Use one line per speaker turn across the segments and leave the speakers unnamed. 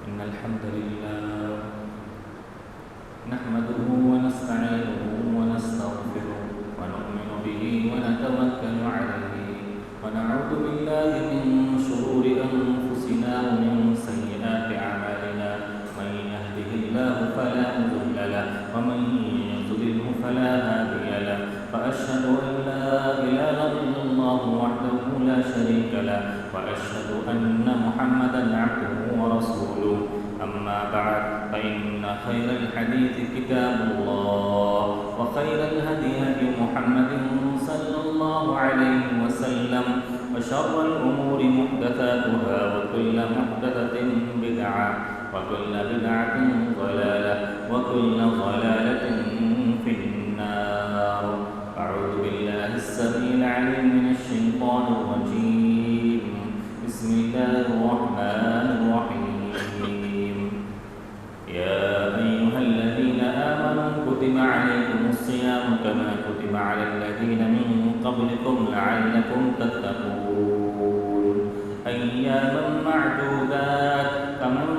إن الحمد لله نحمده ونستعينه ونستغفره ونؤمن به ونتوكل عليه ونعوذ بالله من شرور أنفسنا ومن سيئات أعمالنا من يهده الله فلا مضل له ومن يضلله فلا هادي له وأشهد أن لا إله إلا الله وحده لا شريك له وأشهد أن محمدا عبده ورسوله أما بعد فإن خير الحديث كتاب الله وخير الهدي هدي محمد صلى الله عليه وسلم وشر الأمور محدثاتها وكل محدثة بدعة وكل بدعة ضلالة وكل ضلالة في النار. أعوذ بالله السميع العليم من الشيطان الرجيم. بسم الله الرحمن الرحيم. يا أيها الذين آمنوا كتب عليكم الصيام كما كتب على الذين من قبلكم لعلكم تتقون أياما معدودات فمن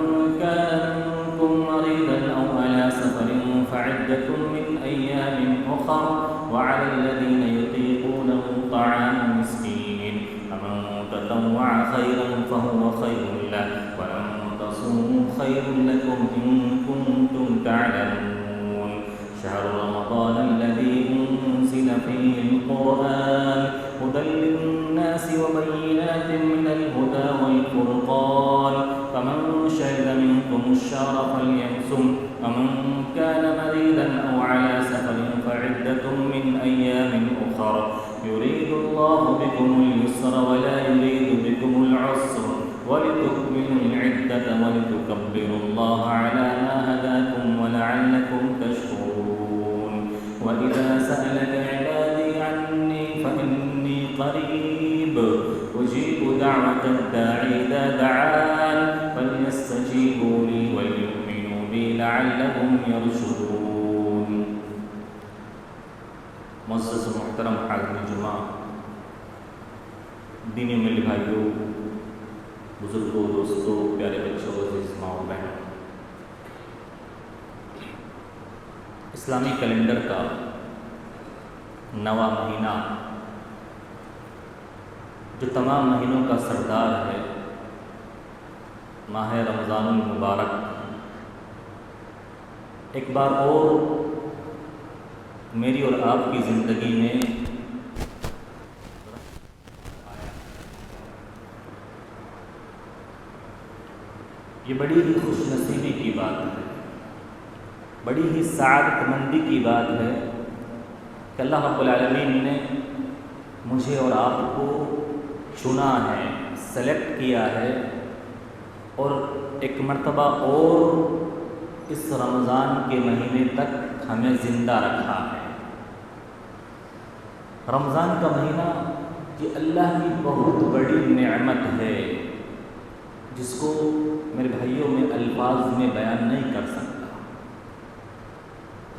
كان منكم مريضا أو على سفر فعدة من أيام أخر وعلى الذين يطيقونه طعام مسكين فمن تطوع خيرا فهو خير له وأن تصوموا خير لكم إن كنتم تعلمون. شهر رمضان الذي أنزل فيه القرآن هدى للناس وبينات من الهدى والفرقان فمن شهد منكم الشهر فليصم ومن كان مريضا أو على سفر فعدة من أيام أخر يريد الله بكم اليسر ولا يريد بكم العسر ولتكملوا العدة ولتكبروا الله على ما هداكم ولعلكم تشكرون. وإذا سألك عبادي عني فإني قريب أجيب دعوة الداعي إذا دعان فليستجيبوا لي وليؤمنوا بي لعلهم يرشدون. معزز محترم حاضرین جمعہ، دینی مل بھائیوں، بزرگوں، دوستوں، پیارے بچوں، عزیز ماں و بہنوں، اسلامی کیلنڈر کا نواں مہینہ جو تمام مہینوں کا سردار ہے، ماہ رمضان المبارک، ایک بار اور میری اور آپ کی زندگی میں یہ بڑی ہی خوش نصیبی کی بات ہے، بڑی ہی سعادت مندی کی بات ہے کہ اللہ رب العالمین نے مجھے اور آپ کو چنا ہے، سلیکٹ کیا ہے اور ایک مرتبہ اور اس رمضان کے مہینے تک ہمیں زندہ رکھا ہے. رمضان کا مہینہ یہ اللہ کی بہت بڑی نعمت ہے جس کو میرے بھائیوں میں الفاظ میں بیان نہیں کر سکتا.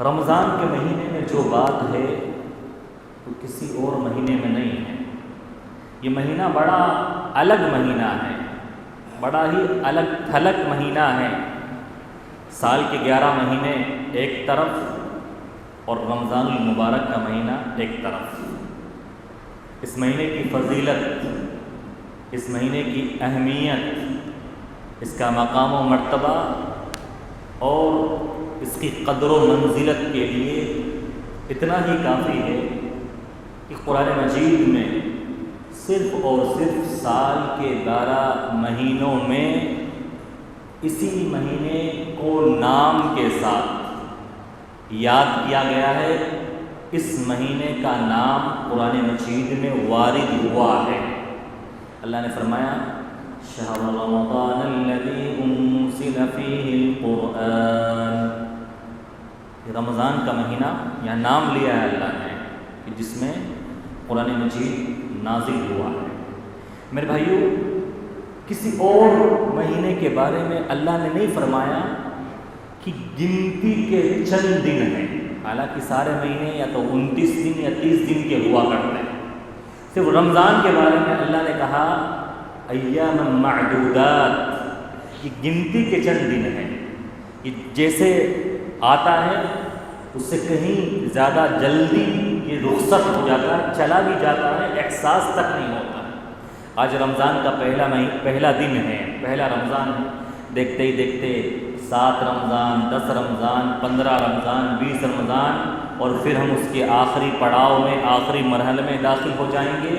رمضان کے مہینے میں جو بات ہے وہ کسی اور مہینے میں نہیں ہے. یہ مہینہ بڑا الگ مہینہ ہے، بڑا ہی الگ تھلگ مہینہ ہے. سال کے 11 مہینے ایک طرف اور رمضان المبارک کا مہینہ ایک طرف. اس مہینے کی فضیلت، اس مہینے کی اہمیت، اس کا مقام و مرتبہ اور اس کی قدر و منزلت کے لیے اتنا ہی کافی ہے کہ قرآن مجید میں صرف اور صرف سال کے 12 مہینوں میں اسی مہینے کو نام کے ساتھ یاد کیا گیا ہے. اس مہینے کا نام قرآن مجید میں وارد ہوا ہے. اللہ نے فرمایا شہر رمضان الذی انزل فیہ القرآن، رمضان کا مہینہ یہاں نام لیا ہے اللہ نے کہ جس میں قرآن مجید نازل ہوا ہے. میرے بھائیوں، کسی اور مہینے کے بارے میں اللہ نے نہیں فرمایا کہ گنتی کے چند دن ہیں، حالانکہ سارے مہینے یا تو 29 دن یا 30 دن کے ہوا کرتے ہیں. صرف رمضان کے بارے میں اللہ نے کہا ایام معدودات، یہ گنتی کے چند دن ہیں، یہ جیسے آتا ہے اس سے کہیں زیادہ جلدی یہ رخصت ہو جاتا ہے، چلا بھی جاتا ہے، احساس تک نہیں ہوتا۔ آج رمضان کا پہلا دن ہے، پہلا رمضان ہے، دیکھتے ہی دیکھتے 7 رمضان، 10 رمضان، 15 رمضان، 20 رمضان، اور پھر ہم اس کے آخری پڑاؤ میں، آخری مرحلے میں داخل ہو جائیں گے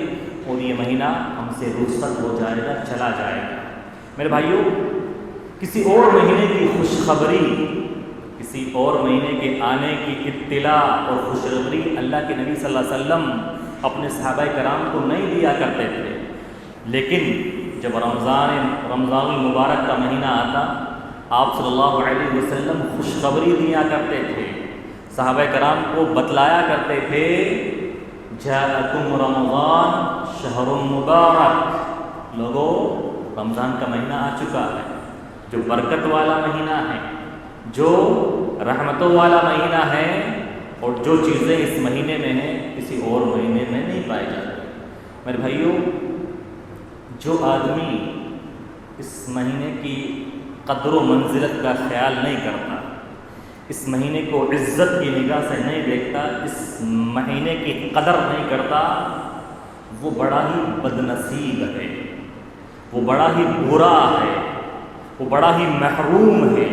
اور یہ مہینہ ہم سے رخصت ہو جائے گا، چلا جائے گا۔ میرے بھائیوں، کسی اور مہینے کی خوشخبری، کسی اور مہینے کے آنے کی اطلاع اور خوشخبری اللہ کے نبی صلی اللہ علیہ وسلم اپنے صحابہ کرام کو نہیں دیا کرتے تھے، لیکن جب رمضان المبارک کا مہینہ آتا، آپ صلی اللہ علیہ وسلم خوشخبری دیا کرتے تھے، صحابہ کرام کو بتلایا کرتے تھے، جاءکم رمضان شہر مبارک، لوگوں رمضان کا مہینہ آ چکا ہے، جو برکت والا مہینہ ہے، جو رحمتوں والا مہینہ ہے، اور جو چیزیں اس مہینے میں ہیں کسی اور مہینے میں نہیں پائی جاتی۔ میرے بھائیوں، جو آدمی اس مہینے کی قدر و منزلت کا خیال نہیں کرتا، اس مہینے کو عزت کی نگاہ سے نہیں دیکھتا، اس مہینے کی قدر نہیں کرتا، وہ بڑا ہی بدنصیب ہے، وہ بڑا ہی برا ہے، وہ بڑا ہی محروم ہے،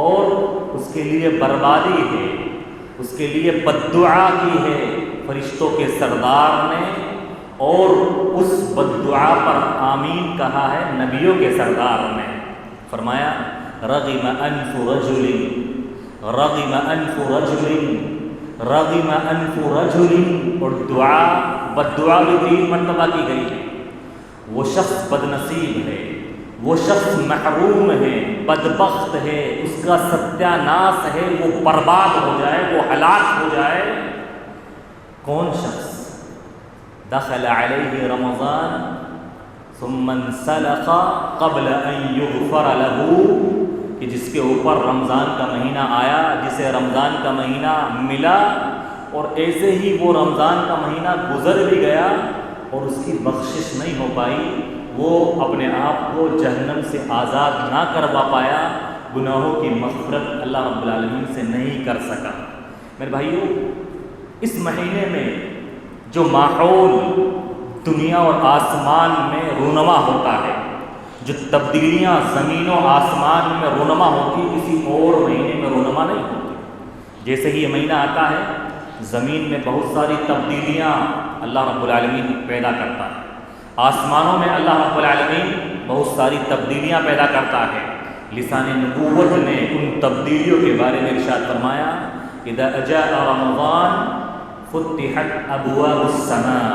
اور اس کے لیے بربادی ہے، اس کے لیے بددعا کی ہے فرشتوں کے سردار نے، اور اس بددعا پر آمین کہا ہے نبیوں کے سردار نے۔ فرمایا رغم انف رجل، رغم انف رجل، رغم انف رجل، اور دعا بددعا بھی 3 مرتبہ کی گئی ہے۔ وہ شخص بدنصیب ہے، وہ شخص محروم ہے، بدبخت ہے، اس کا ستیہ ناس ہے، وہ برباد ہو جائے، وہ ہلاک ہو جائے۔ کون شخص دخل علیہ رمضان ثم انسلخ قبل ان یغفر له، کہ جس کے اوپر رمضان کا مہینہ آیا، جسے رمضان کا مہینہ ملا، اور ایسے ہی وہ رمضان کا مہینہ گزر بھی گیا اور اس کی بخشش نہیں ہو پائی، وہ اپنے آپ کو جہنم سے آزاد نہ کروا پایا، گناہوں کی مغفرت اللہ رب العالمین سے نہیں کر سکا۔ میرے بھائیوں، اس مہینے میں جو ماحول دنیا اور آسمان میں رونما ہوتا ہے، جو تبدیلیاں زمین و آسمان میں رونما ہوتی، کسی اور مہینے میں رونما نہیں ہوتی۔ جیسے ہی یہ مہینہ آتا ہے، زمین میں بہت ساری تبدیلیاں اللہ رب العالمین پیدا کرتا ہے، آسمانوں میں اللہ رب العالمین بہت ساری تبدیلیاں پیدا کرتا ہے۔ لسان نبوت نے ان تبدیلیوں کے بارے میں ارشاد فرمایا، اذا جاء رمضان فتحت ابواب السماء،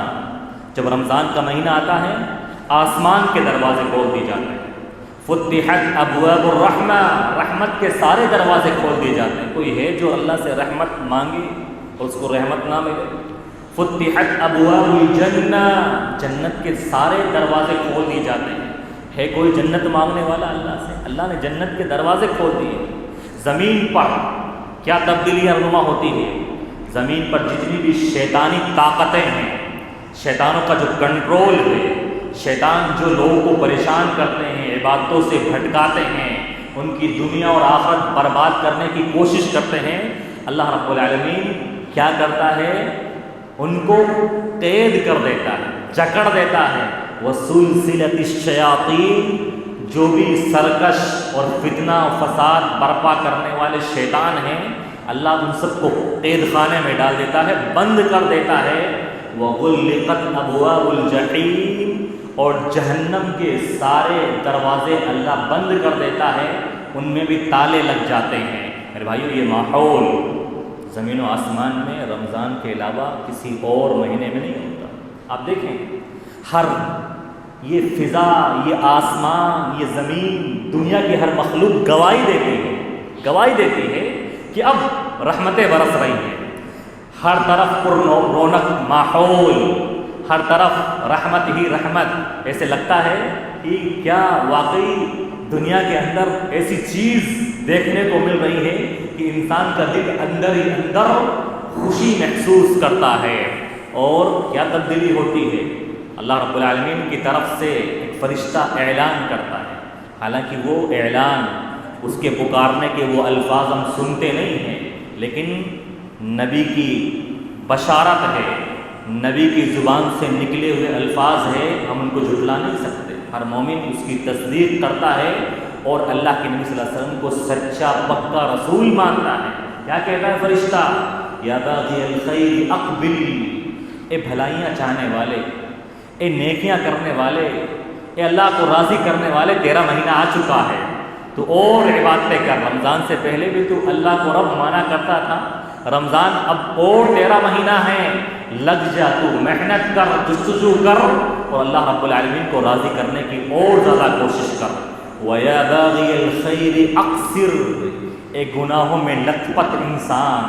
جب رمضان کا مہینہ آتا ہے آسمان کے دروازے کھول دیے جاتے ہیں۔ فتحت ابواب الرحمہ، رحمت کے سارے دروازے کھول دیے جاتے ہیں۔ کوئی ہے جو اللہ سے رحمت مانگے اور اس کو رحمت نہ ملے؟ فتحت ابواب الجنہ، جنت کے سارے دروازے کھول دیے جاتے ہیں۔ ہے کوئی جنت مانگنے والا اللہ سے؟ اللہ نے جنت کے دروازے کھول دیے۔ زمین پر کیا تبدیلیاں رونما ہوتی ہیں؟ زمین پر جتنی بھی شیطانی طاقتیں ہیں، شیطانوں کا جو کنٹرول ہے، شیطان جو لوگوں کو پریشان کرتے ہیں، عبادتوں سے بھٹکاتے ہیں، ان کی دنیا اور آخرت برباد کرنے کی کوشش کرتے ہیں، اللہ رب العالمین کیا کرتا ہے؟ ان کو قید کر دیتا ہے، جکڑ دیتا ہے۔ وَسُلْسِلَةِ الشَّيَاطِينَ، جو بھی سرکش اور فتنہ و فساد برپا کرنے والے شیطان ہیں، اللہ ان سب کو قید خانے میں ڈال دیتا ہے، بند کر دیتا ہے۔ وَغُلِّقَتْ أَبْوَابُ الْجَحِيمِ، اور جہنم کے سارے دروازے اللہ بند کر دیتا ہے، ان میں بھی تالے لگ جاتے ہیں۔ میرے بھائیو، یہ ماحول زمین و آسمان میں رمضان کے علاوہ کسی اور مہینے میں نہیں ہوتا۔ آپ دیکھیں، ہر یہ فضا، یہ آسمان، یہ زمین، دنیا کی ہر مخلوق گواہی دیتی ہے کہ اب رحمتیں برس رہی ہیں، ہر طرف پر رونق ماحول، ہر طرف رحمت ہی رحمت۔ ایسے لگتا ہے کہ کیا واقعی دنیا کے اندر ایسی چیز دیکھنے کو مل رہی ہے کہ انسان کا دل اندر ہی اندر خوشی محسوس کرتا ہے۔ اور کیا تبدیلی ہوتی ہے؟ اللہ رب العالمین کی طرف سے ایک فرشتہ اعلان کرتا ہے، حالانکہ وہ اعلان، اس کے پکارنے کے وہ الفاظ ہم سنتے نہیں ہیں، لیکن نبی کی بشارت ہے، نبی کی زبان سے نکلے ہوئے الفاظ ہیں، ہم ان کو جھٹلا نہیں سکتے۔ ہر مومن اس کی تصدیق کرتا ہے اور اللہ کے نبی صلی اللہ علیہ وسلم کو سچا پکا رسول مانتا ہے۔ کیا کہتا ہے فرشتہ؟ یا باغی الخیر اقبل، اے بھلائیاں چاہنے والے، اے نیکیاں کرنے والے، اے اللہ کو راضی کرنے والے، تیرا مہینہ آ چکا ہے، تو اور عبادتیں کر۔ رمضان سے پہلے بھی تو اللہ کو رب مانا کرتا تھا، رمضان اب اور تیرا مہینہ ہے، لگ جا، تو محنت کر، جستجو کر، اور اللہ رب العالمین کو راضی کرنے کی اور زیادہ کوشش کر۔ وَيَا بَاغِيَ الْخَيْرِ أَقْصِرْ، اے گناہوں میں لت پت انسان،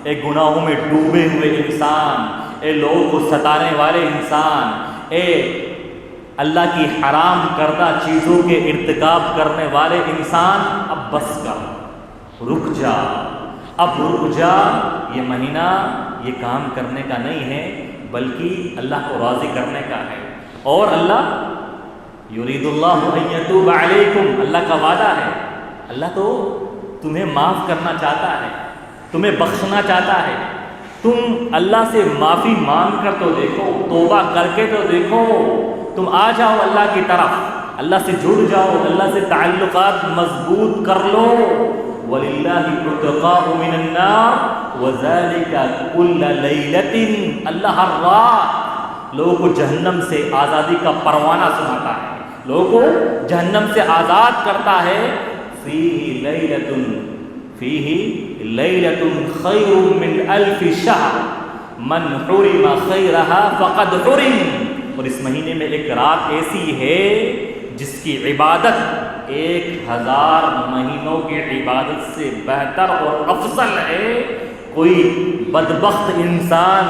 اے گناہوں میں ڈوبے ہوئے انسان، اے لوگوں کو ستانے والے انسان، اے اللہ کی حرام کردہ چیزوں کے ارتکاب کرنے والے انسان، اب بس کر، رک جا، اب رک جا۔ یہ مہینہ یہ کام کرنے کا نہیں ہے، بلکہ اللہ کو راضی کرنے کا ہے۔ اور اللہ یرید اللہ ان یتوب علیکم، اللہ کا وعدہ ہے، اللہ تو تمہیں معاف کرنا چاہتا ہے، تمہیں بخشنا چاہتا ہے۔ تم اللہ سے معافی مانگ کر تو دیکھو، توبہ کر کے تو دیکھو، تم آ جاؤ اللہ کی طرف، اللہ سے جڑ جاؤ، اللہ سے تعلقات مضبوط کر لو۔ وَلِلَّهِ عُتْقَاءُ مِنَ النَّارِ وَذَلِكَ كُلَّ لَيْلَةٍ، اللہ ہر رات لوگوں کو جہنم سے آزادی کا پروانہ سناتا ہے، لوگوں کو جہنم سے آزاد کرتا ہے۔ فِيهِ لَيْلَةٌ خَيْرٌ مِّنْ أَلْفِ شَهْرٍ مَّنْ حُرِمَ خَيْرَهَا فَقَدْ حُرِمَ، اور اس مہینے میں ایک رات ایسی ہے جس کی عبادت 1000 مہینوں کی عبادت سے بہتر اور افضل ہے۔ کوئی بدبخت انسان،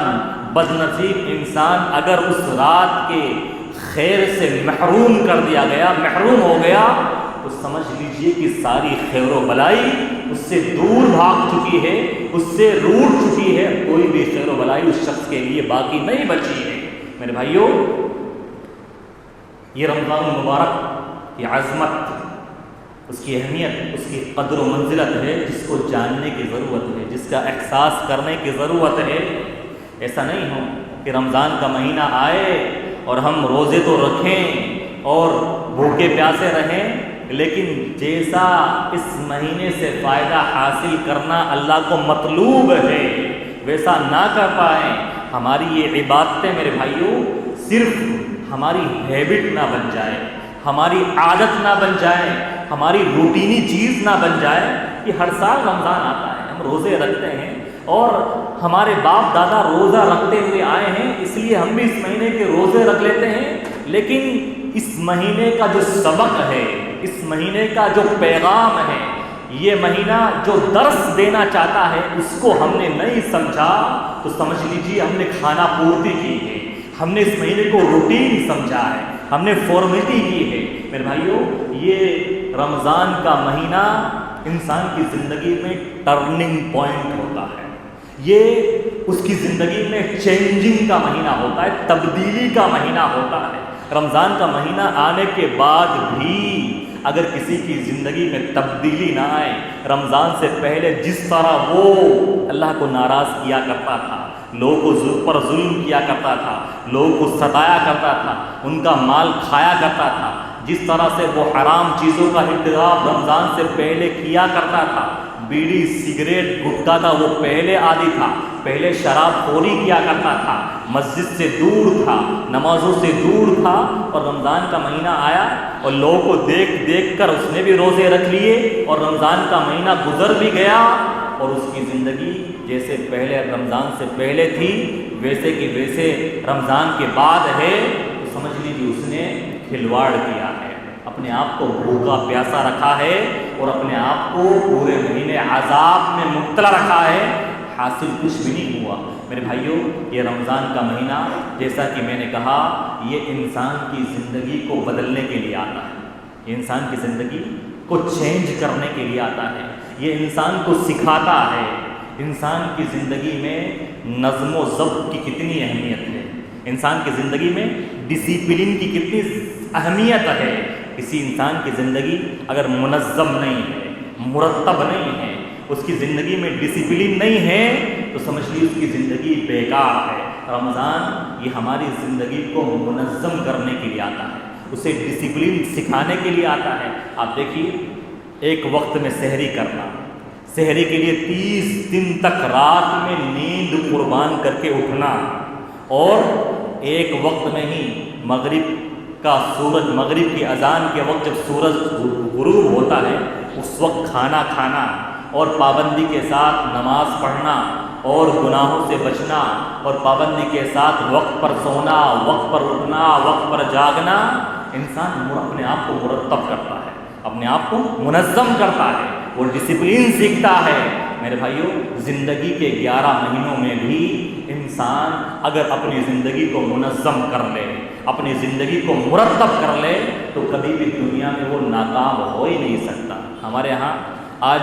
بد نصیب انسان اگر اس رات کے خیر سے محروم کر دیا گیا، محروم ہو گیا، تو سمجھ لیجئے کہ ساری خیر و بلائی اس سے دور بھاگ چکی ہے، اس سے روٹ چکی ہے، کوئی بھی خیر و بلائی اس شخص کے لیے باقی نہیں بچی ہے۔ میرے بھائیوں، یہ رمضان المبارک کی عظمت، اس کی اہمیت، اس کی قدر و منزلت ہے، جس کو جاننے کی ضرورت ہے، جس کا احساس کرنے کی ضرورت ہے۔ ایسا نہیں ہو کہ رمضان کا مہینہ آئے اور ہم روزے تو رکھیں اور بھوکے پیاسے رہیں، لیکن جیسا اس مہینے سے فائدہ حاصل کرنا اللہ کو مطلوب ہے ویسا نہ کر پائیں۔ ہماری یہ عبادتیں میرے بھائیوں صرف ہماری ہیبٹ نہ بن جائے، ہماری عادت نہ بن جائے، ہماری روٹینی چیز نہ بن جائے کہ ہر سال رمضان آتا ہے، ہم روزے رکھتے ہیں اور ہمارے باپ دادا روزہ رکھتے ہوئے آئے ہیں، اس لیے ہم بھی اس مہینے کے روزے رکھ لیتے ہیں، لیکن اس مہینے کا جو سبق ہے، اس مہینے کا جو پیغام ہے، یہ مہینہ جو درس دینا چاہتا ہے، اس کو ہم نے نہیں سمجھا تو سمجھ لیجیے ہم نے کھانا پورتی کی ہے، ہم نے اس مہینے کو روٹین سمجھا ہے، ہم نے فارمیلٹی کی ہے۔ میرے بھائیوں، یہ رمضان کا مہینہ انسان کی زندگی میں ٹرننگ پوائنٹ ہوتا ہے، یہ اس کی زندگی میں چینجنگ کا مہینہ ہوتا ہے، تبدیلی کا مہینہ ہوتا ہے۔ رمضان کا مہینہ آنے کے بعد بھی اگر کسی کی زندگی میں تبدیلی نہ آئے، رمضان سے پہلے جس طرح وہ اللہ کو ناراض کیا کرتا تھا، لوگوں پر ظلم کیا کرتا تھا، لوگوں کو ستایا کرتا تھا، ان کا مال کھایا کرتا تھا، جس طرح سے وہ حرام چیزوں کا ارتکاب رمضان سے پہلے کیا کرتا تھا، بیڑی سگریٹ گٹکا کا وہ پہلے عادی تھا، پہلے شراب خوری کیا کرتا تھا، مسجد سے دور تھا، نمازوں سے دور تھا، اور رمضان کا مہینہ آیا اور لوگوں کو دیکھ دیکھ کر اس نے بھی روزے رکھ لیے اور رمضان کا مہینہ گزر بھی گیا، اور اس کی زندگی جیسے پہلے رمضان سے پہلے تھی ویسے کہ ویسے رمضان کے بعد ہے، تو سمجھ لیجیے اس نے کھلواڑ کیا ہے، اپنے آپ کو بھوکا پیاسا رکھا ہے اور اپنے آپ کو پورے مہینے عذاب میں مبتلا رکھا ہے، حاصل کچھ بھی نہیں ہوا۔ میرے بھائیوں، یہ رمضان کا مہینہ جیسا کہ میں نے کہا، یہ انسان کی زندگی کو بدلنے کے لیے آتا ہے، یہ انسان کی زندگی کو چینج کرنے کے لیے آتا ہے، یہ انسان کو سکھاتا ہے انسان کی زندگی میں نظم و ضبط کی کتنی اہمیت ہے، انسان کی زندگی میں ڈسپلن کی کتنی اہمیت ہے، کسی انسان کی زندگی اگر منظم نہیں ہے، مرتب نہیں ہے، اس کی زندگی میں ڈسپلن نہیں ہے، تو سمجھ لیجیے اس کی زندگی بیکار ہے۔ رمضان یہ ہماری زندگی کو منظم کرنے کے لیے آتا ہے، اسے ڈسپلن سکھانے کے لیے آتا ہے۔ آپ دیکھیے، ایک وقت میں سحری کرنا، سحری کے لیے 30 دن تک رات میں نیند قربان کر کے اٹھنا، اور ایک وقت میں ہی مغرب کا سورج، مغرب کی اذان کے وقت جب سورج غروب ہوتا ہے اس وقت کھانا کھانا، اور پابندی کے ساتھ نماز پڑھنا، اور گناہوں سے بچنا، اور پابندی کے ساتھ وقت پر سونا، وقت پر اٹھنا، وقت پر جاگنا، انسان اپنے آپ کو مرتب کرتا ہے، اپنے آپ کو منظم کرتا ہے، وہ ڈسپلن سیکھتا ہے۔ میرے بھائیوں، زندگی کے 11 مہینوں میں بھی انسان اگر اپنی زندگی کو منظم کر لے، اپنی زندگی کو مرتب کر لے، تو کبھی بھی دنیا میں وہ ناکام ہو ہی نہیں سکتا۔ ہمارے ہاں آج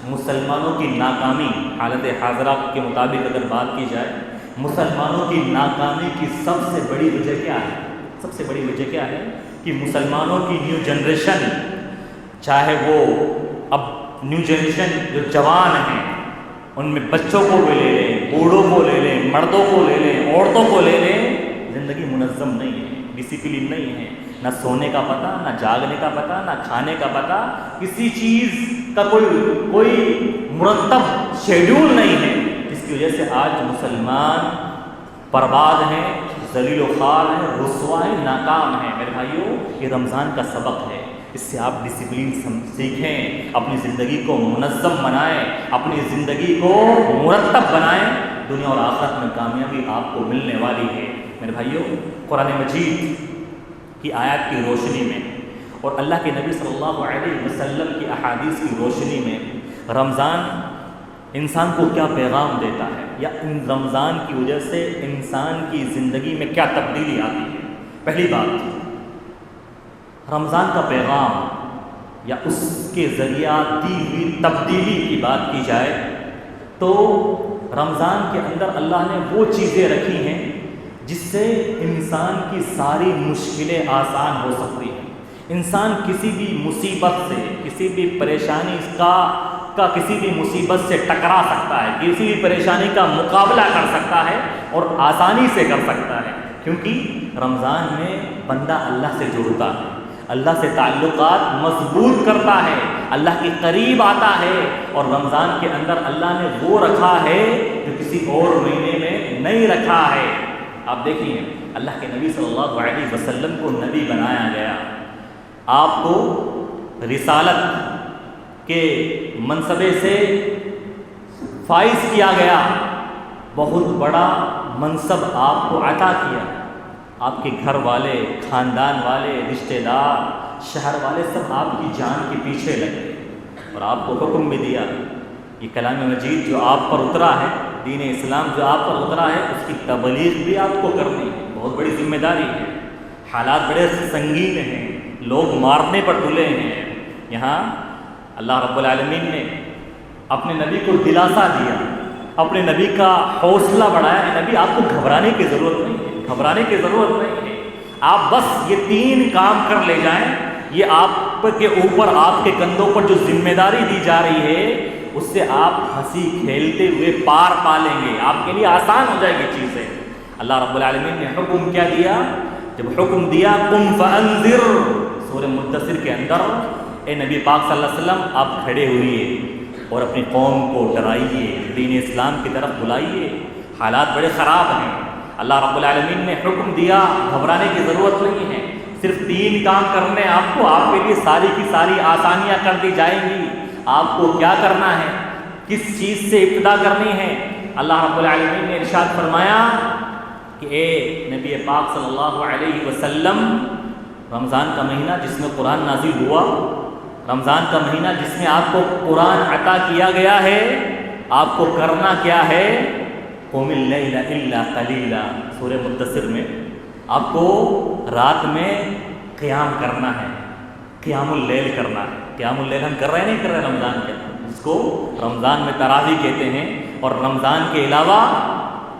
مسلمانوں کی ناکامی، حالت حاضرہ کے مطابق اگر بات کی جائے، مسلمانوں کی ناکامی کی سب سے بڑی وجہ کیا ہے؟ سب سے بڑی وجہ کیا ہے کہ مسلمانوں کی نیو جنریشن، چاہے وہ اب نیو جنریشن جو جوان ہیں، ان میں بچوں کو بھی لے لیں، بوڑھوں کو لے لیں، مردوں کو لے لیں، عورتوں کو لے لیں، زندگی منظم نہیں ہے، ڈسپلن نہیں ہے، نہ سونے کا پتہ، نہ جاگنے کا پتہ، نہ کھانے کا پتہ، کسی چیز کا کوئی مرتب شیڈیول نہیں ہے، جس کی وجہ سے آج مسلمان برباد ہیں، ذلیل و خوار ہیں، رسوا ہیں، ناکام ہیں۔ میرے بھائیوں، یہ رمضان کا سبق ہے، اس سے آپ ڈسپلن سیکھیں، اپنی زندگی کو منظم بنائیں، اپنی زندگی کو مرتب بنائیں، دنیا اور آخرت میں کامیابی آپ کو ملنے والی ہے۔ میرے بھائیوں، قرآن مجید کی آیات کی روشنی میں اور اللہ کے نبی صلی اللہ علیہ وسلم کی احادیث کی روشنی میں رمضان انسان کو کیا پیغام دیتا ہے، یا ان رمضان کی وجہ سے انسان کی زندگی میں کیا تبدیلی آتی ہے۔ پہلی بات، رمضان کا پیغام یا اس کے ذریعہ دی ہوئی تبدیلی کی بات کی جائے تو رمضان کے اندر اللہ نے وہ چیزیں رکھی ہیں جس سے انسان کی ساری مشکلیں آسان ہو سکتی ہیں۔ انسان کسی بھی مصیبت سے، کسی بھی پریشانی کا کسی بھی مصیبت سے ٹکرا سکتا ہے، کسی بھی پریشانی کا مقابلہ کر سکتا ہے اور آسانی سے کر سکتا ہے، کیونکہ رمضان میں بندہ اللہ سے جڑتا ہے، اللہ سے تعلقات مضبوط کرتا ہے، اللہ کے قریب آتا ہے، اور رمضان کے اندر اللہ نے وہ رکھا ہے جو کسی اور مہینے میں نہیں رکھا ہے۔ آپ دیکھیے، اللہ کے نبی صلی اللہ علیہ وسلم کو نبی بنایا گیا، آپ کو رسالت کے منصبے سے فائز کیا گیا، بہت بڑا منصب آپ کو عطا کیا، آپ کے گھر والے، خاندان والے، رشتہ دار، شہر والے سب آپ کی جان کے پیچھے لگے، اور آپ کو حکم بھی دیا، یہ کلام مجید جو آپ پر اترا ہے، دین اسلام جو آپ پر اترا ہے، اس کی تبلیغ بھی آپ کو کرنی ہے، بہت بڑی ذمہ داری ہے، حالات بڑے سنگین ہیں، لوگ مارنے پر تلے ہیں۔ یہاں اللہ رب العالمین نے اپنے نبی کو دلاسا دیا، اپنے نبی کا حوصلہ بڑھایا، نبی آپ کو گھبرانے کی ضرورت نہیں ہے، گھبرانے کی ضرورت نہیں ہے، آپ بس یہ 3 کام کر لے جائیں، یہ آپ کے اوپر، آپ کے کندھوں پر جو ذمہ داری دی جا رہی ہے، اس سے آپ ہنسی کھیلتے ہوئے پار پا لیں گے، آپ کے لیے آسان ہو جائے گی چیزیں۔ اللہ رب العالمین نے حکم کیا دیا؟ جب حکم دیا قم فانذر، سورہ مدثر کے اندر، اے نبی پاک صلی اللہ علیہ وسلم آپ کھڑے ہوئیے اور اپنی قوم کو ڈرائیے، دین اسلام کی طرف بلائیے، حالات بڑے خراب ہیں۔ اللہ رب العالمین نے حکم دیا، گھبرانے کی ضرورت نہیں ہے، صرف 3 کام کرنے آپ کو، آپ کے لیے ساری کی ساری آسانیاں کر دی جائیں گی۔ آپ کو کیا کرنا ہے، کس چیز سے ابتدا کرنی ہے؟ اللہ رب العالمین نے ارشاد فرمایا کہ اے نبی پاک صلی اللہ علیہ وسلم، رمضان کا مہینہ جس میں قرآن نازل ہوا، رمضان کا مہینہ جس میں آپ کو قرآن عطا کیا گیا ہے، آپ کو کرنا کیا ہے؟ قم اللیل الا قلیلا، سورہ مدثر میں آپ کو رات میں قیام کرنا ہے، قیام اللیل کرنا ہے۔ قیام اللیل ہم کر رہے ہیں نہیں کر رہے رمضان کے اندر، اس کو رمضان میں تراویح کہتے ہیں، اور رمضان کے علاوہ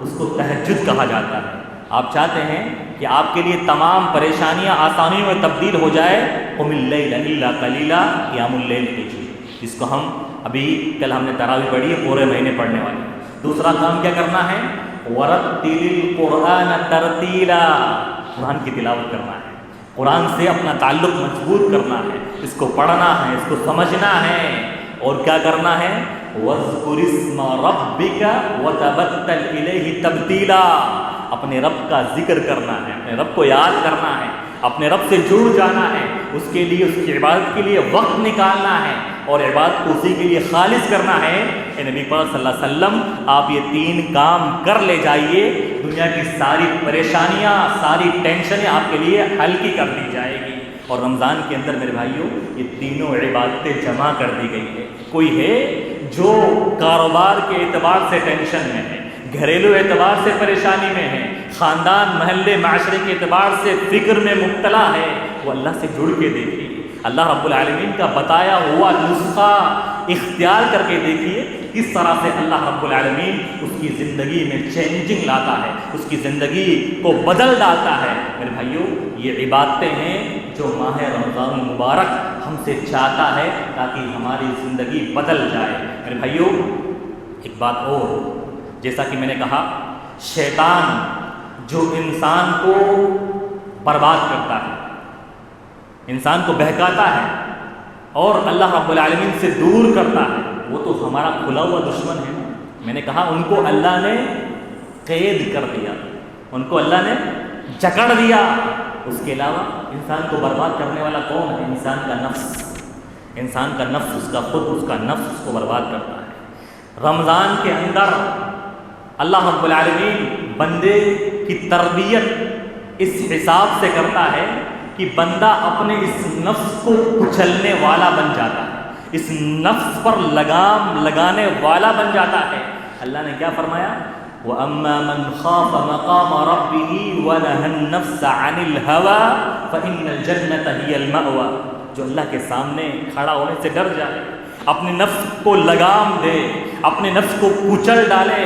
اس کو تہجد کہا جاتا ہے۔ آپ چاہتے ہیں کہ آپ کے لیے تمام پریشانیاں آسانیوں میں تبدیل ہو جائے، قم اللیل الا قلیلا، قیام اللیل کیجیے، جس کو ہم ابھی کل ہم نے تراویح پڑھی ہے، پورے مہینے پڑھنے والے ہیں۔ دوسرا کام کیا کرنا ہے؟ ورتل القرآن ترتیلا، قرآن کی تلاوت کرنا ہے، قرآن سے اپنا تعلق مضبوط کرنا ہے، اس کو پڑھنا ہے، اس کو سمجھنا ہے، اور کیا کرنا ہے؟ وَاذْكُرِ اسْمَ رَبِّكَ وَتَبَتَّلْ إِلَيْهِ تَبْتِيلًا، اپنے رب کا ذکر کرنا ہے، اپنے رب کو یاد کرنا ہے، اپنے رب سے جڑ جانا ہے، اس کے لیے، اس کی عبادت کے لیے وقت نکالنا ہے، اور عبادت کو اسی کے لیے خالص کرنا ہے۔ اے نبی پاک صلی اللہ علیہ وسلم، آپ یہ 3 کام کر لے جائیے، دنیا کی ساری پریشانیاں، ساری ٹینشنیں آپ کے لیے ہلکی کر دی جائے گی۔ اور رمضان کے اندر میرے بھائیوں یہ تینوں عبادتیں جمع کر دی گئی ہے۔ کوئی ہے جو کاروبار کے اعتبار سے ٹینشن میں ہے، گھریلو اعتبار سے پریشانی میں ہے، خاندان، محلے، معاشرے کے اعتبار سے فکر میں مبتلا ہے، وہ اللہ سے جڑ کے دیکھیے، اللہ رب العالمین کا بتایا ہوا نسخہ اختیار کر کے دیکھیے، کس طرح سے اللہ رب العالمین اس کی زندگی میں چینجنگ لاتا ہے، اس کی زندگی کو بدل ڈالتا ہے۔ میرے بھائیوں یہ عبادتیں ہیں جو ماہ رمضان المبارک ہم سے چاہتا ہے تاکہ ہماری زندگی بدل جائے۔ میرے بھائیوں ایک بات اور، جیسا کہ میں نے کہا، شیطان جو انسان کو برباد کرتا ہے، انسان کو بہکاتا ہے اور اللہ رب العالمین سے دور کرتا ہے، وہ تو ہمارا کھلا ہوا دشمن ہے۔ میں نے کہا ان کو اللہ نے قید کر دیا، ان کو اللہ نے جکڑ دیا۔ اس کے علاوہ انسان کو برباد کرنے والا کون ہے؟ انسان کا نفس، انسان کا نفس، اس کا خود، اس کا نفس اس کو برباد کرتا ہے۔ رمضان کے اندر اللہ رب العالمین بندے کی تربیت اس حساب سے کرتا ہے کہ بندہ اپنے اس نفس کو کچلنے والا بن جاتا ہے، اس نفس پر لگام لگانے والا بن جاتا ہے۔ اللہ نے کیا فرمایا؟ وَأَمَّا مَنْ خَافَ مَقَامَ رَبِّهِ وَنَهَى النَّفْسَ عَنِ الْهَوَىٰ فَإِنَّ الْجَنَّةَ هِيَ الْمَأْوَىٰ، جو اللہ کے سامنے کھڑا ہونے سے ڈر جائے، اپنے نفس کو لگام دے، اپنے نفس کو کچل ڈالے۔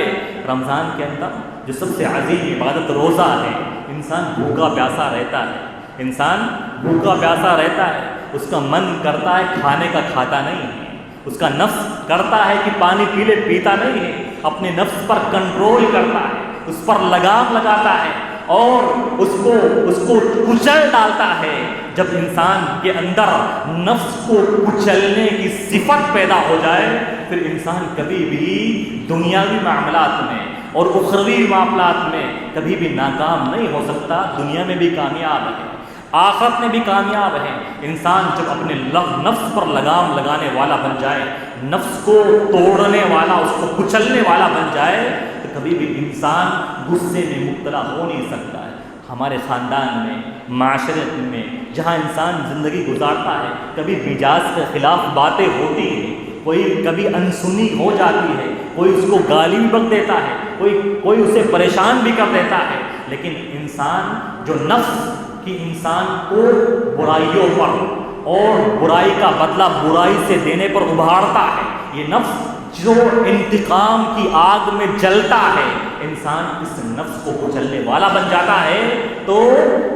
رمضان کے اندر جو سب سے عظیم عبادت روزہ ہے، انسان بھوکا پیاسا رہتا ہے، انسان بھوکا پیاسا رہتا ہے، اس کا من کرتا ہے کھانے کا کھاتا نہیں ہے، اس کا نفس کرتا ہے کہ پانی پی لے پیتا نہیں ہے، اپنے نفس پر کنٹرول کرتا ہے، اس پر لگام لگاتا ہے اور اس کو کچل ڈالتا ہے۔ جب انسان کے اندر نفس کو کچلنے کی صفت پیدا ہو جائے، پھر انسان کبھی بھی دنیاوی معاملات میں اور اخروی معاملات میں کبھی بھی ناکام نہیں ہو سکتا، دنیا میں بھی کامیاب ہے، آخرت میں بھی کامیاب ہے۔ انسان جب اپنے نفس پر لگام لگانے والا بن جائے، نفس کو توڑنے والا، اس کو کچلنے والا بن جائے، تو کبھی بھی انسان غصے میں مبتلا ہو نہیں سکتا ہے۔ ہمارے خاندان میں، معاشرے میں جہاں انسان زندگی گزارتا ہے، کبھی مزاج کے خلاف باتیں ہوتی ہیں، کوئی کبھی انسنی ہو جاتی ہے، کوئی اس کو گالی بھی بک دیتا ہے، کوئی اسے پریشان بھی کر دیتا ہے، لیکن انسان جو نفس کہ انسان کو برائیوں پر اور برائی کا بدلہ برائی سے دینے پر ابھارتا ہے، یہ نفس جو انتقام کی آگ میں جلتا ہے، انسان اس نفس کو کچلنے والا بن جاتا ہے تو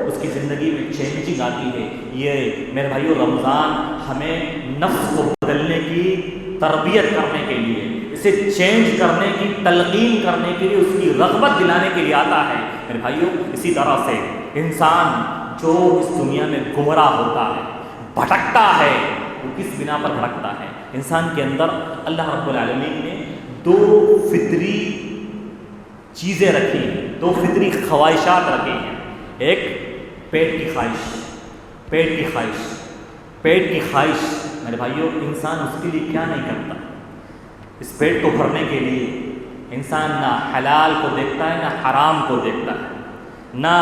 اس کی زندگی میں چینجنگ آتی ہے۔ یہ میرے بھائیو رمضان ہمیں نفس کو بدلنے کی تربیت کرنے کے لیے، اسے چینج کرنے کی تلقین کرنے کے لیے، اس کی رغبت دلانے کے لیے آتا ہے۔ میرے بھائیو اسی طرح سے انسان جو اس دنیا میں گمراہ ہوتا ہے، بھٹکتا ہے، وہ کس بنا پر بھٹکتا ہے؟ انسان کے اندر اللہ رب العالمین نے 2 فطری چیزیں رکھی ہیں، 2 فطری خواہشات رکھی ہیں۔ ایک پیٹ کی خواہش، پیٹ کی خواہش، پیٹ کی خواہش۔ میرے بھائیو انسان اس کے لیے کیا نہیں کرتا؟ اس پیٹ کو بھرنے کے لیے انسان نہ حلال کو دیکھتا ہے، نہ حرام کو دیکھتا ہے، نہ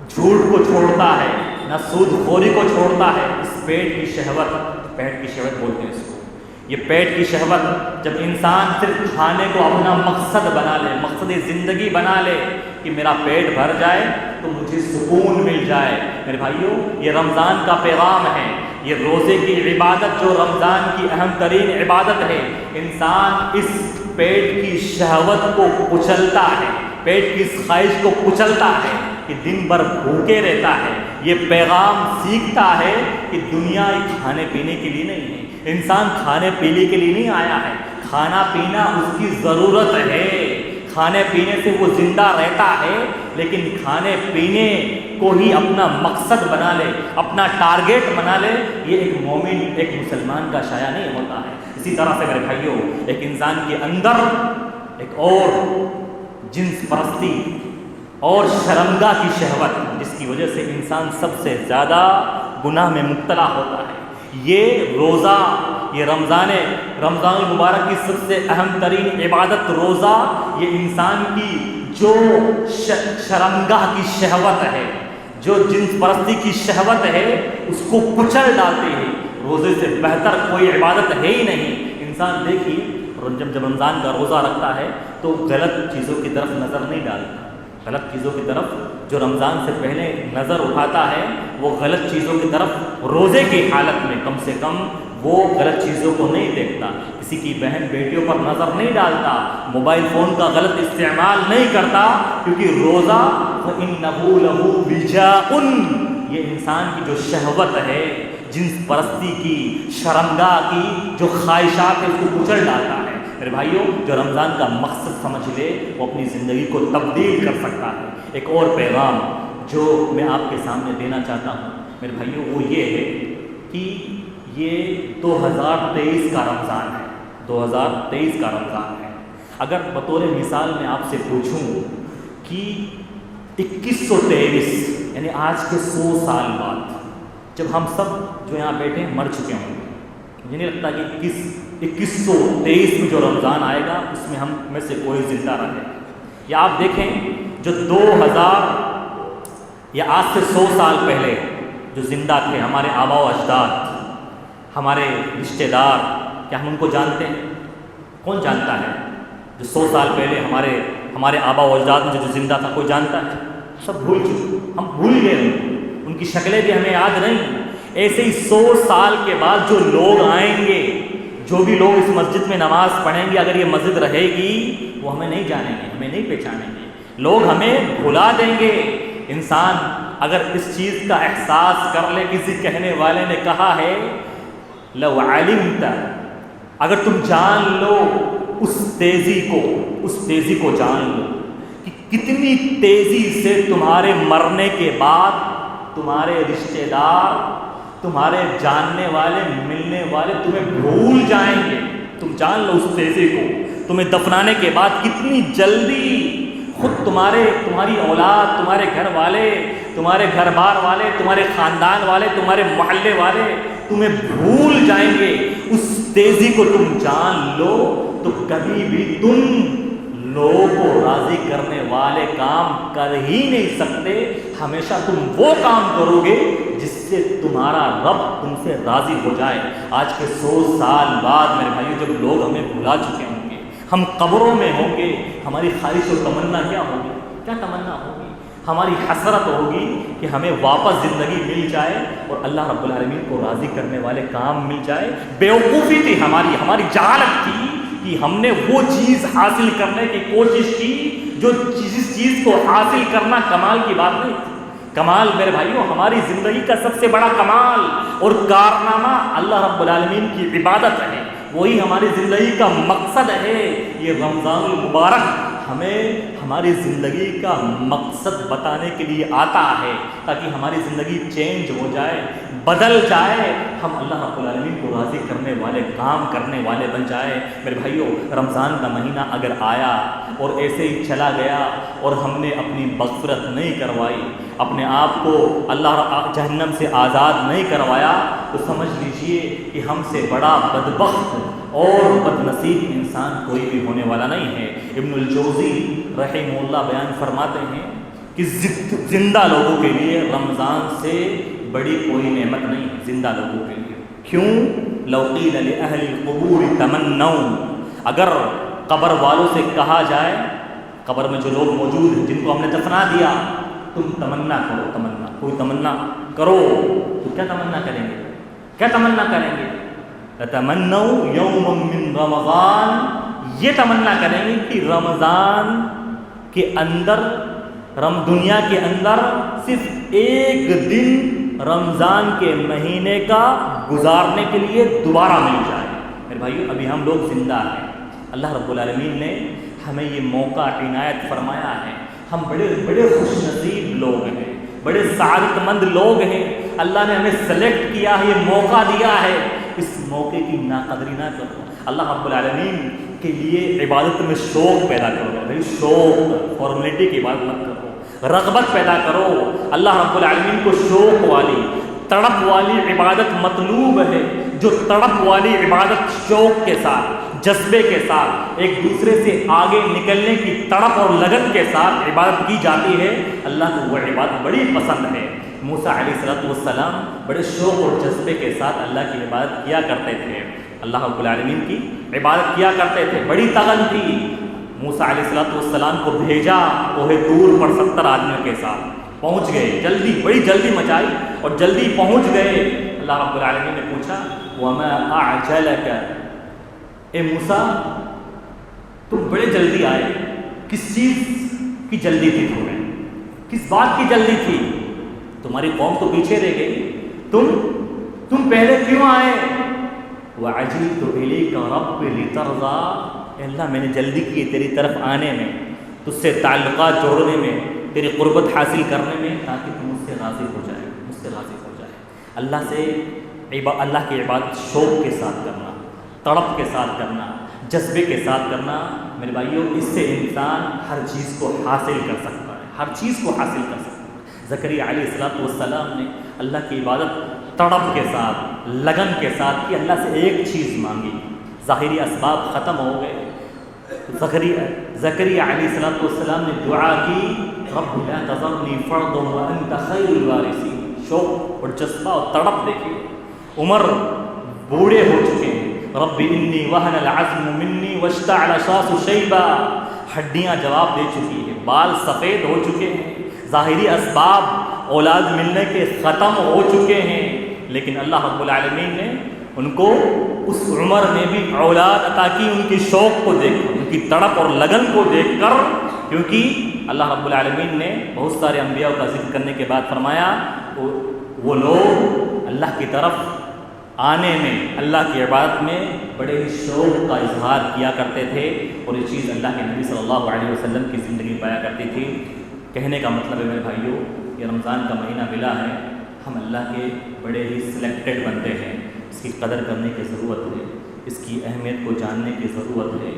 جھوٹ کو چھوڑتا ہے، نہ سود خوری کو چھوڑتا ہے۔ اس پیٹ کی شہوت، پیٹ کی شہوت بولتے ہیں اس کو، یہ پیٹ کی شہوت جب انسان صرف کھانے کو اپنا مقصد بنا لے، مقصد زندگی بنا لے کہ میرا پیٹ بھر جائے تو مجھے سکون مل جائے۔ میرے بھائیو یہ رمضان کا پیغام ہے، یہ روزے کی عبادت جو رمضان کی اہم ترین عبادت ہے، انسان اس پیٹ کی شہوت کو کچلتا ہے، پیٹ کی اس خواہش کو کچلتا ہے کہ دن بھر بھوکے رہتا ہے، یہ پیغام سیکھتا ہے کہ دنیا ایک کھانے پینے کے لیے نہیں ہے، انسان کھانے پینے کے لیے نہیں آیا ہے، کھانا پینا اس کی ضرورت ہے، کھانے پینے سے وہ زندہ رہتا ہے، لیکن کھانے پینے کو ہی اپنا مقصد بنا لے، اپنا ٹارگیٹ بنا لے، یہ ایک مومن، ایک مسلمان کا شایع نہیں ہوتا ہے۔ اسی طرح سے میرے بھائیوں، ایک انسان کے اندر ایک اور جنس پرستی اور شرمگاہ کی شہوت، جس کی وجہ سے انسان سب سے زیادہ گناہ میں مبتلا ہوتا ہے، یہ روزہ، یہ رمضان المبارک کی سب سے اہم ترین عبادت روزہ، یہ انسان کی جو شرمگاہ کی شہوت ہے، جو جنس پرستی کی شہوت ہے، اس کو کچل ڈالتے ہیں۔ روزے سے بہتر کوئی عبادت ہے ہی نہیں۔ انسان دیکھیے جب رمضان کا روزہ رکھتا ہے تو غلط چیزوں کی طرف نظر نہیں ڈالتا، غلط چیزوں کی طرف جو رمضان سے پہلے نظر اٹھاتا ہے وہ غلط چیزوں کی طرف روزے کی حالت میں کم سے کم وہ غلط چیزوں کو نہیں دیکھتا، کسی کی بہن بیٹیوں پر نظر نہیں ڈالتا، موبائل فون کا غلط استعمال نہیں کرتا، کیونکہ روزہ فَإِنَّهُ لَهُ وِجَاءٌ، یہ انسان کی جو شہوت ہے، جنس پرستی کی، شرمگاہ کی جو خواہشات ہے، اس کو کچل ڈالتا ہے۔ میرے بھائیوں، جو رمضان کا مقصد سمجھ لے وہ اپنی زندگی کو تبدیل کر سکتا ہے۔ ایک اور پیغام جو میں آپ کے سامنے دینا چاہتا ہوں میرے بھائیوں، وہ یہ ہے کہ یہ 2023 کا رمضان ہے، 2023 کا رمضان ہے۔ اگر بطور مثال میں آپ سے پوچھوں کہ 2123 یعنی آج کے 100 سال بعد جب ہم سب جو یہاں بیٹھے ہیں مر چکے ہوں گے، مجھے نہیں لگتا کہ 2123 میں جو رمضان آئے گا اس میں ہم میں سے کوئی زندہ رہے گا۔ یا آپ دیکھیں جو 2000 یا آج سے 100 سال پہلے جو زندہ تھے، ہمارے آبا و اجداد، ہمارے رشتہ دار، کیا ہم ان کو جانتے ہیں؟ کون جانتا ہے؟ جو 100 سال پہلے ہمارے آبا و اجداد میں جو زندہ تھا، کوئی جانتا ہے؟ سب بھول چکے، ہم بھول گئے، ان کی شکلیں بھی ہمیں یاد نہیں۔ ایسے ہی 100 سال کے بعد جو لوگ آئیں گے، جو بھی لوگ اس مسجد میں نماز پڑھیں گے، اگر یہ مسجد رہے گی وہ ہمیں نہیں جانیں گے، ہمیں نہیں پہچانیں گے، لوگ ہمیں بھلا دیں گے۔ انسان اگر اس چیز کا احساس کر لے، کسی کہنے والے نے کہا ہے لو علمت، اگر تم جان لو اس تیزی کو جان لو کہ کتنی تیزی سے تمہارے مرنے کے بعد تمہارے رشتہ دار، تمہارے جاننے والے، ملنے والے تمہیں بھول جائیں گے، تم جان لو اس تیزی کو، تمہیں دفنانے کے بعد کتنی جلدی خود تمہاری اولاد، تمہارے گھر والے، تمہارے گھر بار والے، تمہارے خاندان والے، تمہارے محلے والے تمہیں بھول جائیں گے۔ اس تیزی کو تم جان لو تو کبھی بھی تم لوگوں کو راضی کرنے والے کام کر ہی نہیں سکتے، ہمیشہ تم وہ کام کرو گے جس سے تمہارا رب تم سے راضی ہو جائے۔ آج کے 100 سال بعد میرے بھائیوں جب لوگ ہمیں بھلا چکے ہوں گے، ہم قبروں میں ہوں گے، ہماری خواہش و تمنا کیا ہوگی؟ کیا تمنا ہوگی؟ ہماری حسرت ہوگی کہ ہمیں واپس زندگی مل جائے اور اللہ رب العالمین کو راضی کرنے والے کام مل جائے۔ بیوقوفی تھی ہماری جہالت تھی کہ ہم نے وہ چیز حاصل کرنے کی کوشش کی جو جس چیز کو حاصل کرنا کمال کی بات نہیں تھی۔ کمال میرے بھائیوں، ہماری زندگی کا سب سے بڑا کمال اور کارنامہ اللہ رب العالمین کی عبادت ہے، وہی ہماری زندگی کا مقصد ہے۔ یہ رمضان المبارک ہمیں ہماری زندگی کا مقصد بتانے کے لیے آتا ہے تاکہ ہماری زندگی چینج ہو جائے، بدل جائے، ہم اللہ رب العالمین کو راضی کرنے والے کام کرنے والے بن جائے۔ میرے بھائیوں، رمضان کا مہینہ اگر آیا اور ایسے ہی چلا گیا اور ہم نے اپنی مغفرت نہیں کروائی، اپنے آپ کو اللہ جہنم سے آزاد نہیں کروایا، تو سمجھ لیجئے کہ ہم سے بڑا بدبخت اور بد نصیب انسان کوئی بھی ہونے والا نہیں ہے۔ ابن الجوزی رحمہ اللہ بیان فرماتے ہیں کہ زندہ لوگوں کے لیے رمضان سے بڑی کوئی نعمت نہیں ہے، زندہ لوگوں کے لیے۔ کیوں؟ لو قیل لأہل القبور تمنوا، اگر قبر والوں سے کہا جائے، قبر میں جو لوگ موجود ہیں جن کو ہم نے دفنا دیا، تم تمنا کرو، تمنا کوئی تمنا کرو، تو کیا تمنا کریں گے؟ کیا تمنا کریں گے؟ لتمنوا یوما من رمضان، یہ تمنا کریں گے کہ رمضان کے اندر دنیا کے اندر صرف ایک دن رمضان کے مہینے کا گزارنے کے لیے دوبارہ مل جائے. میرے بھائیو ابھی ہم لوگ زندہ ہیں, اللہ رب العالمین نے ہمیں یہ موقع عنایت فرمایا ہے. ہم بڑے بڑے خوش نصیب لوگ ہیں, بڑے سعادت مند لوگ ہیں. اللہ نے ہمیں سلیکٹ کیا ہے, یہ موقع دیا ہے. اس موقع کی ناقدری نہ کرو. اللہ رب العالمین کے لیے عبادت میں شوق پیدا کرو. بھائی شوق, فارمیلٹی کی عبادت مت کرو, رغبت پیدا کرو. اللہ رب العالمین کو شوق والی, تڑپ والی عبادت مطلوب ہے. جو تڑپ والی عبادت شوق کے ساتھ, جذبے کے ساتھ, ایک دوسرے سے آگے نکلنے کی تڑپ اور لگن کے ساتھ عبادت کی جاتی ہے, اللہ کو وہ عبادت بڑی پسند ہے. موسیٰ علیہ السلام بڑے شوق اور جذبے کے ساتھ اللہ کی عبادت کیا کرتے تھے, اللہ رب العالمین کی عبادت کیا کرتے تھے. بڑی تگن تھی. موسیٰ علیہ السلام کو بھیجا کوہ طور پر 70 آدمیوں کے ساتھ, پہنچ گئے جلدی, بڑی جلدی مچائی اور جلدی پہنچ گئے. اللہ رب العالمین نے پوچھا وَمَا أَعْجَلَكَ, اے موسیٰ تم بڑے جلدی آئے, کس چیز کی جلدی تھی تمہیں, کس بات کی جلدی تھی؟ تمہاری قوم تو پیچھے رہ گئی, تم پہلے کیوں آئے؟ وَعَجِلْتُ إِلَيْكَ رَبِّ لِتَرْضَىٰ, اللہ میں نے جلدی کی تیری طرف آنے میں, تجھ سے تعلقات جوڑنے میں, تیری قربت حاصل کرنے میں, تاکہ تم مجھ سے راضی ہو جائے, مجھ سے راضی ہو جائے. اللہ سے اللہ کی عبادت شوق کے ساتھ کرنا, تڑپ کے ساتھ کرنا, جذبے کے ساتھ کرنا. میرے بھائیوں اس سے انسان ہر چیز کو حاصل کر سکتا ہے, ہر چیز کو حاصل کر سکتا ہے. زکریا علیہ السلام نے اللہ کی عبادت تڑپ کے ساتھ, لگن کے ساتھ کی. اللہ سے ایک چیز مانگی, ظاہری اسباب ختم ہو گئے. زکریا علیہ السلام نے دعا کی رب لا تذرنی فردا وانت خیر الوارثین. شوق اور جذبہ اور تڑپ دیکھیے. عمر بوڑھے ہو چکے ہیں, رب انی وہن العظم منی واشتعل الشاس شیبا, ہڈیاں جواب دے چکی ہیں, بال سفید ہو چکے ہیں, ظاہری اسباب اولاد ملنے کے ختم ہو چکے ہیں. لیکن اللہ رب العالمین نے ان کو اس عمر میں بھی اولاد عطا کی, ان کی شوق کو دیکھ کر, ان کی تڑپ اور لگن کو دیکھ کر. کیونکہ اللہ رب العالمین نے بہت سارے انبیاء کا ذکر کرنے کے بعد فرمایا وہ لوگ اللہ کی طرف آنے میں, اللہ کی عبادت میں بڑے ہی شوق کا اظہار کیا کرتے تھے, اور یہ چیز اللہ کے نبی صلی اللہ علیہ وسلم کی زندگی پایا کرتی تھی. کہنے کا مطلب ہے میرے بھائیوں, یہ رمضان کا مہینہ ملا ہے, ہم اللہ کے بڑے ہی سلیکٹڈ بنتے ہیں. اس کی قدر کرنے کی ضرورت ہے, اس کی اہمیت کو جاننے کی ضرورت ہے,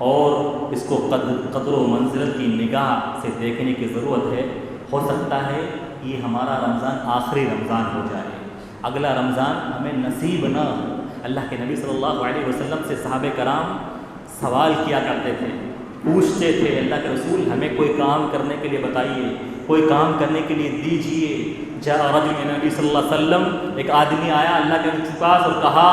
اور اس کو قدر و منزلت کی نگاہ سے دیکھنے کی ضرورت ہے. ہو سکتا ہے یہ ہمارا رمضان آخری رمضان ہو جائے, اگلا رمضان ہمیں نصیب نہ ہو. اللہ کے نبی صلی اللہ علیہ وسلم سے صحابہ کرام سوال کیا کرتے تھے, پوچھتے تھے اللہ کے رسول ہمیں کوئی کام کرنے کے لیے بتائیے, کوئی کام کرنے کے لیے دیجیے. جاء رجل نبی صلی اللہ علیہ وسلم, ایک آدمی آیا اللہ کے پاس اور کہا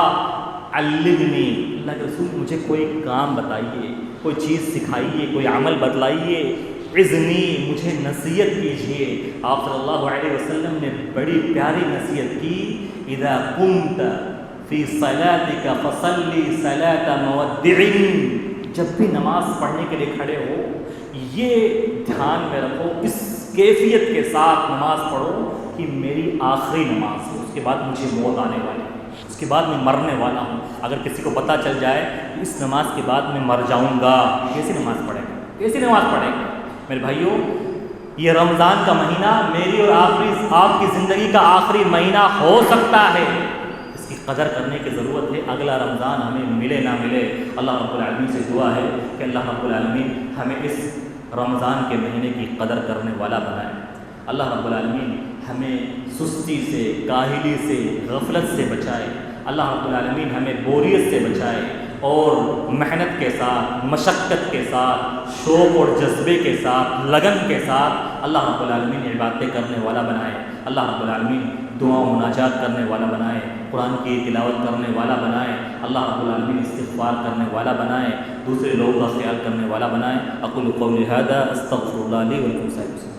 علمنی, اللہ کے رسول مجھے کوئی کام بتائیے, کوئی چیز سکھائیے, کوئی عمل بتلائیے. اذنی, مجھے نصیحت کیجیے. آپ صلی اللہ علیہ وسلم نے بڑی پیاری نصیحت کی, اذا قمت فی صلاتک فصلی صلاة مودع, جب بھی نماز پڑھنے کے لیے کھڑے ہو یہ دھیان میں رکھو, اس کیفیت کے ساتھ نماز پڑھو کہ میری آخری نماز ہو, اس کے بعد مجھے موت آنے والی ہے, اس کے بعد میں مرنے والا ہوں. اگر کسی کو پتہ چل جائے کہ اس نماز کے بعد میں مر جاؤں گا, کیسی نماز پڑھے گا, کیسی نماز پڑھے گا؟ میرے بھائیوں یہ رمضان کا مہینہ میری اور آپ کی زندگی کا آخری مہینہ ہو سکتا ہے, اس کی قدر کرنے کی ضرورت ہے. اگلا رمضان ہمیں ملے نہ ملے, اللہ رب العالمین سے دعا ہے کہ اللہ رب العالمین ہمیں اس رمضان کے مہینے کی قدر کرنے والا بنائے. اللہ رب العالمین ہمیں سستی سے, کاہلی سے, غفلت سے بچائے. اللہ رب العالمین ہمیں بوریت سے بچائے, اور محنت کے ساتھ, مشقت کے ساتھ, شوق اور جذبے کے ساتھ, لگن کے ساتھ اللہ رب العالمین عبادتیں کرنے والا بنائے. اللہ رب العالمین دعا و مناجات کرنے والا بنائے, قرآن کی تلاوت کرنے والا بنائے. اللہ رب العالمین استغفار کرنے والا بنائے, دوسرے لوگوں کا خیال کرنے والا بنائے. اقول قولی ھذا استغفر اللہ لی ولکم.